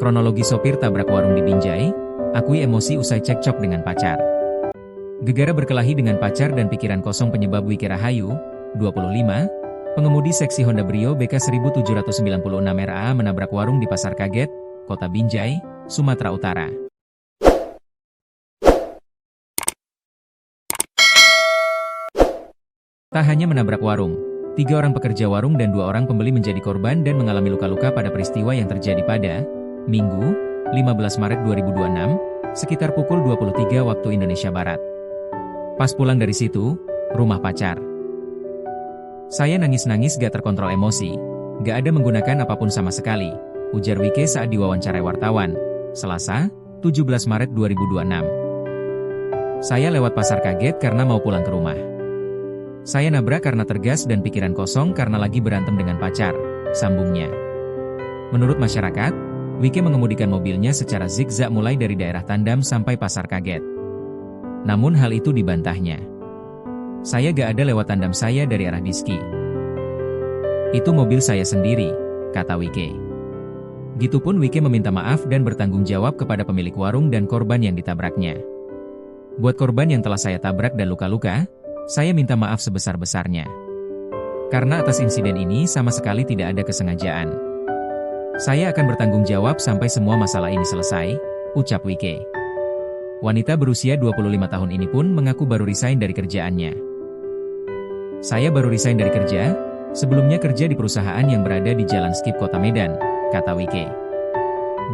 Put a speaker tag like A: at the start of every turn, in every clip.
A: Kronologi sopir tabrak warung di Binjai, akui emosi usai cekcok dengan pacar. Gegara berkelahi dengan pacar dan pikiran kosong penyebab Wike Rahayu, 25, pengemudi seksi Honda Brio BK 1796 RAA menabrak warung di Pasar Kaget, Kota Binjai, Sumatera Utara. Tak hanya menabrak warung, 3 orang pekerja warung dan 2 orang pembeli menjadi korban dan mengalami luka-luka pada peristiwa yang terjadi pada Minggu, 15 Maret 2026, sekitar pukul 23 waktu Indonesia Barat. Pas pulang dari situ, rumah pacar. Saya nangis-nangis gak terkontrol emosi, gak ada menggunakan apapun sama sekali, ujar Wike saat diwawancarai wartawan, Selasa, 17 Maret 2026. Saya lewat Pasar Kaget karena mau pulang ke rumah. Saya nabrak karena tergas dan pikiran kosong karena lagi berantem dengan pacar, sambungnya. Menurut masyarakat, Wike mengemudikan mobilnya secara zigzag mulai dari daerah Tandam sampai Pasar Kaget. Namun hal itu dibantahnya. Saya gak ada lewat Tandam, saya dari arah Diski. Itu mobil saya sendiri, kata Wike. Gitupun Wike meminta maaf dan bertanggung jawab kepada pemilik warung dan korban yang ditabraknya. Buat korban yang telah saya tabrak dan luka-luka, saya minta maaf sebesar-besarnya. Karena atas insiden ini sama sekali tidak ada kesengajaan. Saya akan bertanggung jawab sampai semua masalah ini selesai, ucap Wike. Wanita berusia 25 tahun ini pun mengaku baru resign dari kerjaannya. Saya baru resign dari kerja, sebelumnya kerja di perusahaan yang berada di Jalan Skip Kota Medan, kata Wike.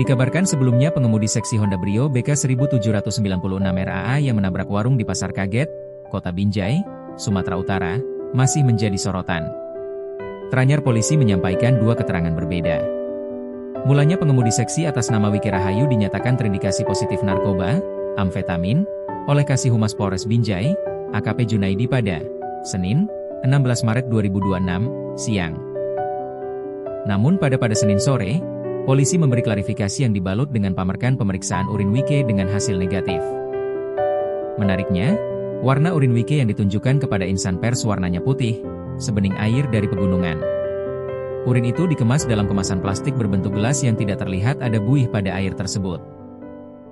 A: Dikabarkan sebelumnya pengemudi seksi Honda Brio BK 1796 RAA yang menabrak warung di Pasar Kaget, Kota Binjai, Sumatera Utara, masih menjadi sorotan. Teranyar polisi menyampaikan 2 keterangan berbeda. Mulanya pengemudi seksi atas nama Wike Rahayu dinyatakan terindikasi positif narkoba, amfetamin, oleh Kasih Humas Polres Binjai, AKP Junaidi pada Senin, 16 Maret 2026, siang. Namun pada Senin sore, polisi memberi klarifikasi yang dibalut dengan pamerkan pemeriksaan urin Wike dengan hasil negatif. Menariknya, warna urin Wike yang ditunjukkan kepada insan pers warnanya putih, sebening air dari pegunungan. Urin itu dikemas dalam kemasan plastik berbentuk gelas yang tidak terlihat ada buih pada air tersebut.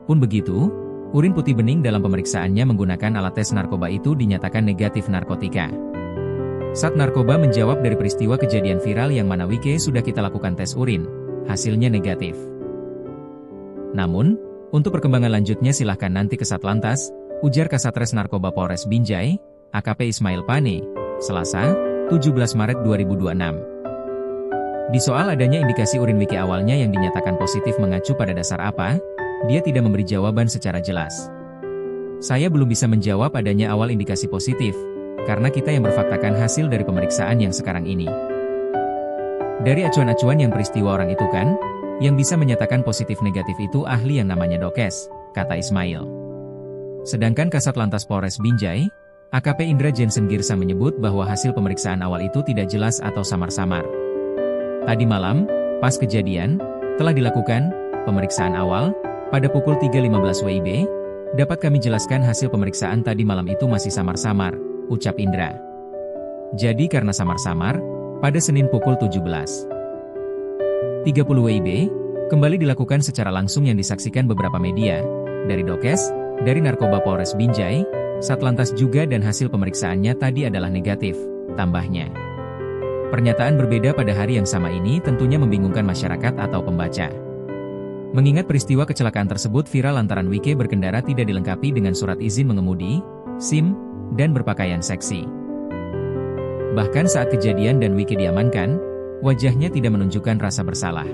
A: Pun begitu, urin putih bening dalam pemeriksaannya menggunakan alat tes narkoba itu dinyatakan negatif narkotika. Sat Narkoba menjawab dari peristiwa kejadian viral yang mana Wike sudah kita lakukan tes urin, hasilnya negatif. Namun, untuk perkembangan lanjutnya silahkan nanti ke Satlantas, ujar Kasatres Narkoba Polres Binjai, AKP Ismail Pane, Selasa, 17 Maret 2026. Di soal adanya indikasi urin Wike awalnya yang dinyatakan positif mengacu pada dasar apa, dia tidak memberi jawaban secara jelas. Saya belum bisa menjawab adanya awal indikasi positif, karena kita yang berfaktakan hasil dari pemeriksaan yang sekarang ini. Dari acuan-acuan yang peristiwa orang itu kan, yang bisa menyatakan positif negatif itu ahli yang namanya Dokes, kata Ismail. Sedangkan Kasat Lantas Polres Binjai, AKP Indra Jensen Girsa menyebut bahwa hasil pemeriksaan awal itu tidak jelas atau samar-samar. Tadi malam, pas kejadian, telah dilakukan pemeriksaan awal, pada pukul 3.15 WIB, dapat kami jelaskan hasil pemeriksaan tadi malam itu masih samar-samar, ucap Indra. Jadi karena samar-samar, pada Senin pukul 17.30 WIB, kembali dilakukan secara langsung yang disaksikan beberapa media, dari Dokes, dari Narkoba Polres Binjai, Satlantas juga dan hasil pemeriksaannya tadi adalah negatif, tambahnya. Pernyataan berbeda pada hari yang sama ini tentunya membingungkan masyarakat atau pembaca. Mengingat peristiwa kecelakaan tersebut viral lantaran Wike berkendara tidak dilengkapi dengan surat izin mengemudi, SIM, dan berpakaian seksi. Bahkan saat kejadian dan Wike diamankan, wajahnya tidak menunjukkan rasa bersalah.